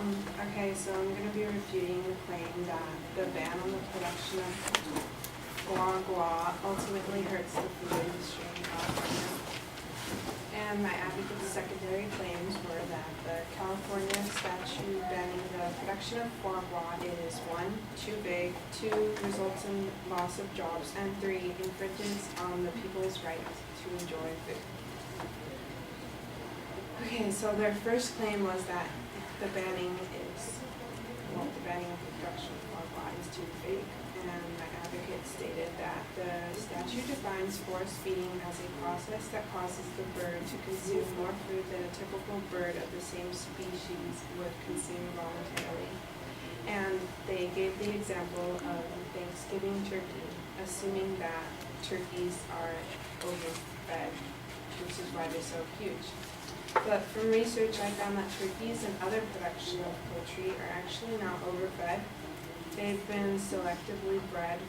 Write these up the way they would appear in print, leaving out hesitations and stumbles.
Okay, so I'm going to be refuting the claim that the ban on the production of foie gras ultimately hurts the food industry in California. And my advocate's secondary claims were that the California statute banning the production of foie gras is 1, too big, 2, results in loss of jobs, and 3, infringes on the people's right to enjoy food. Okay, so their first claim was that the banning of the production of foie gras is too big, and my advocate stated that the statute defines force feeding as a process that causes the bird to consume more food than a typical bird of the same species would consume voluntarily. And they gave the example of Thanksgiving turkey, assuming that turkeys are overfed, which is why they're so huge. But from research, I found that turkeys and other production of poultry are actually not overfed. They've been selectively bred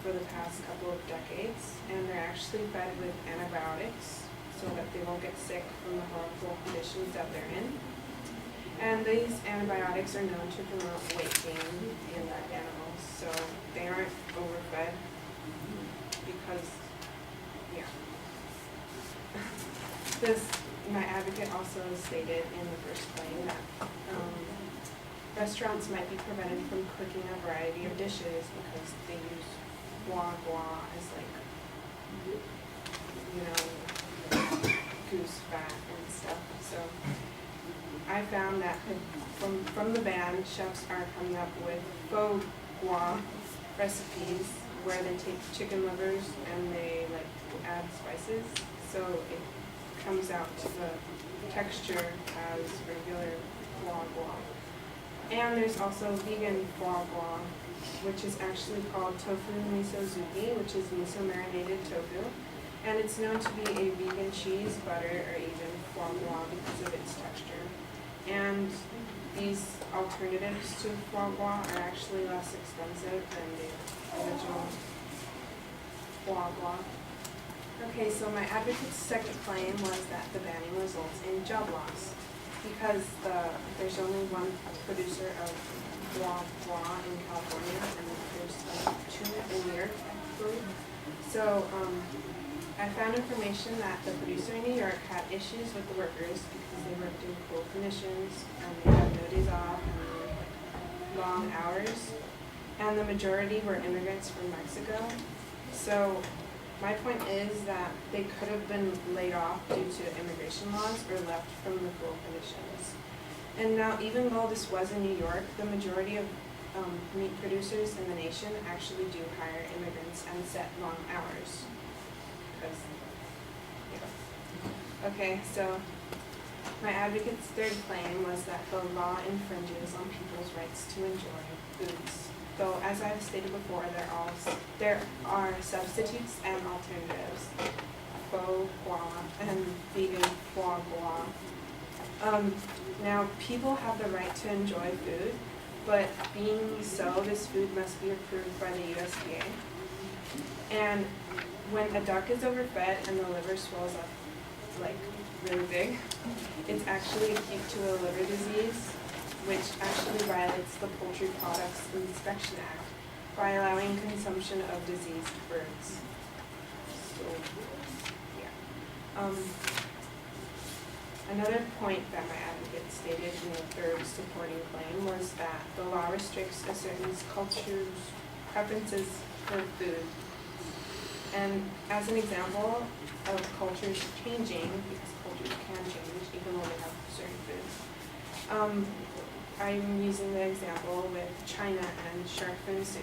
for the past couple of decades, and they're actually fed with antibiotics so that they won't get sick from the harmful conditions that they're in. And these antibiotics are known to promote weight gain in animals, so they aren't overfed because, yeah. My advocate also stated in the first claim that restaurants might be prevented from cooking a variety of dishes because they use foie gras as goose fat and stuff. So I found that from the ban, chefs are coming up with faux gras recipes where they take chicken livers and they add spices, so it comes out to the texture as regular foie gras. And there's also vegan foie gras, which is actually called tofu miso zuki, which is miso marinated tofu. And it's known to be a vegan cheese, butter, or even foie gras because of its texture. And these alternatives to foie gras are actually less expensive than the original foie gras. Okay, so my advocate's second claim was that the banning results in job loss because there's only one producer of foie gras in California, and there's 2 in New York, actually. So I found information that the producer in New York had issues with the workers because they worked in cold conditions and they had no days off and they worked long hours, and the majority were immigrants from Mexico. So my point is that they could have been laid off due to immigration laws or left from the cold conditions. And now, even though this was in New York, the majority of meat producers in the nation actually do hire immigrants and set long hours. Because, yeah. Okay, so my advocate's third claim was that the law infringes on people's rights to enjoy foods. Though, as I've stated before, there are substitutes and alternatives, faux gras and vegan foie gras. Now, people have the right to enjoy food, but being so, this food must be approved by the USDA. And when a duck is overfed and the liver swells up really big, it's actually acute to a liver disease, which actually violates the Poultry Products Inspection Act by allowing consumption of diseased birds. So, yeah. Another point that my advocate stated in the third supporting claim was that the law restricts a certain culture's preferences for food. And as an example of cultures changing, because cultures can change even though they have certain foods, I'm using the example with China and shark fin soup.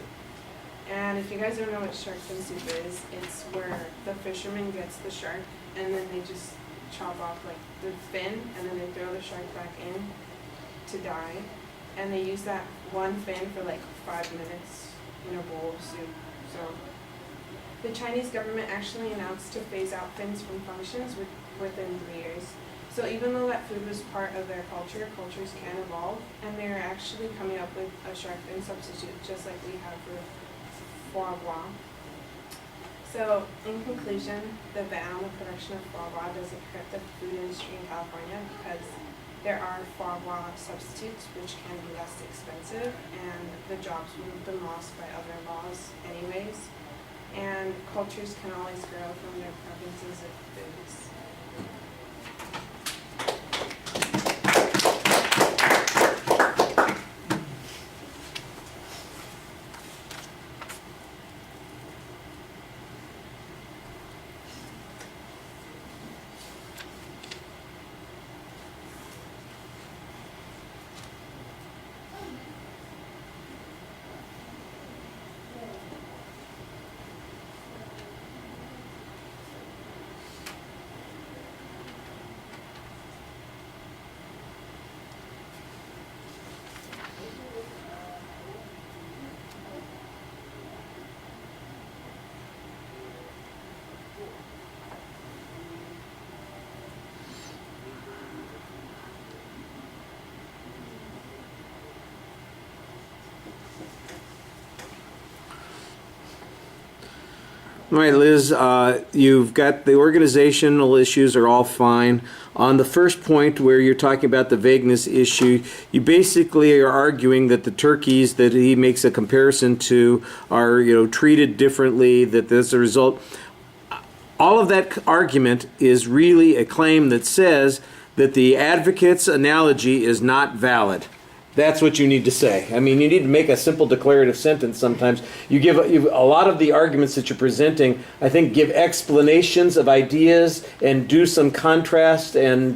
And if you guys don't know what shark fin soup is, it's where the fisherman gets the shark and then they just chop off the fin and then they throw the shark back in to die. And they use that one fin for 5 minutes in a bowl of soup. So the Chinese government actually announced to phase out fins from functions within 3 years. So even though that food was part of their culture, cultures can evolve, and they're actually coming up with a shark fin substitute, just like we have with foie gras. So in conclusion, the ban on the production of foie gras doesn't hurt the food industry in California because There are foie gras substitutes which can be less expensive, and the jobs would have been lost by other laws anyways. And cultures can always grow from their preferences of foods. All right, Liz, you've got the organizational issues are all fine. On the first point where you're talking about the vagueness issue, you basically are arguing that the turkeys that he makes a comparison to are, treated differently, that as a result, all of that argument is really a claim that says that the advocate's analogy is not valid. That's what you need to say. I mean, you need to make a simple declarative sentence sometimes. You give a lot of the arguments that you're presenting, I think, give explanations of ideas and do some contrast and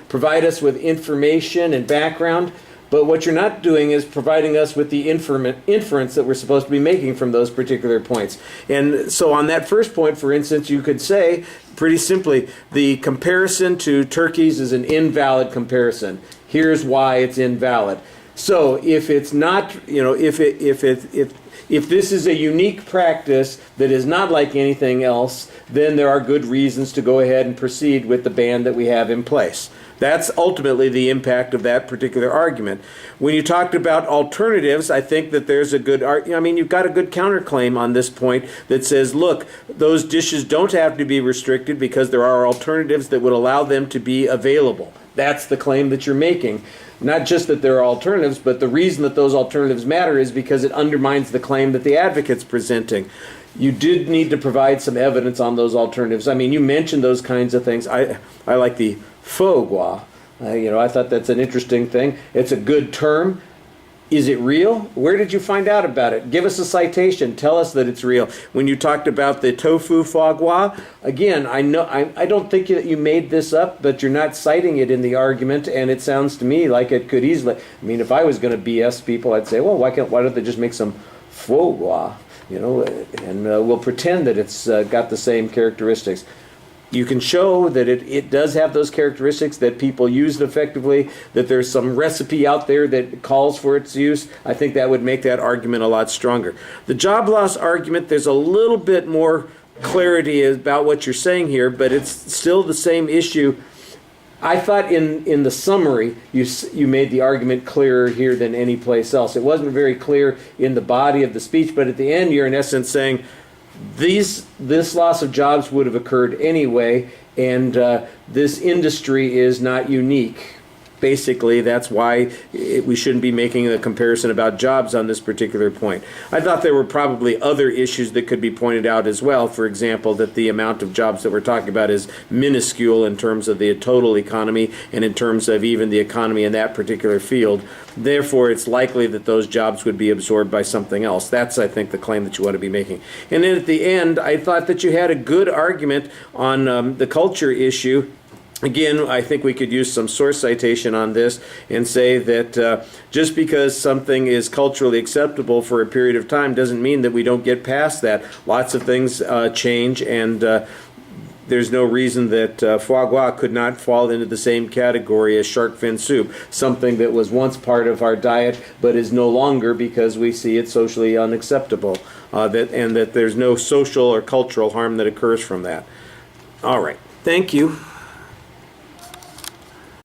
provide us with information and background. But what you're not doing is providing us with the inference that we're supposed to be making from those particular points. And so on that first point, for instance, you could say pretty simply, the comparison to turkeys is an invalid comparison. Here's why it's invalid. So if it's not, if this is a unique practice that is not like anything else, then there are good reasons to go ahead and proceed with the ban that we have in place. That's ultimately the impact of that particular argument. When you talked about alternatives, I think that there's a good, you've got a good counterclaim on this point that says, look, those dishes don't have to be restricted because there are alternatives that would allow them to be available. That's the claim that you're making. Not just that there are alternatives, but the reason that those alternatives matter is because it undermines the claim that the advocate's presenting. You did need to provide some evidence on those alternatives. I mean, you mentioned those kinds of things. I like the foie gras. I thought that's an interesting thing. It's a good term. Is it real? Where did you find out about it? Give us a citation. Tell us that it's real. When you talked about the tofu foie gras, again, I don't think that you made this up, but you're not citing it in the argument, and it sounds to me like it could easily. I mean, if I was going to BS people, I'd say, well, why don't they just make some foie gras, and we'll pretend that it's got the same characteristics. You can show that it does have those characteristics, that people use it effectively, that there's some recipe out there that calls for its use. I think that would make that argument a lot stronger. The job loss argument, there's a little bit more clarity about what you're saying here, but it's still the same issue. I thought in the summary, you made the argument clearer here than any place else. It wasn't very clear in the body of the speech, but at the end you're in essence saying, this loss of jobs would have occurred anyway, and this industry is not unique. Basically, that's why we shouldn't be making a comparison about jobs on this particular point. I thought there were probably other issues that could be pointed out as well. For example, that the amount of jobs that we're talking about is minuscule in terms of the total economy and in terms of even the economy in that particular field. Therefore, it's likely that those jobs would be absorbed by something else. That's, I think, the claim that you want to be making. And then at the end, I thought that you had a good argument on the culture issue. Again, I think we could use some source citation on this and say that just because something is culturally acceptable for a period of time doesn't mean that we don't get past that. Lots of things change, and there's no reason that foie gras could not fall into the same category as shark fin soup, something that was once part of our diet but is no longer because we see it socially unacceptable, and that there's no social or cultural harm that occurs from that. All right. Thank you.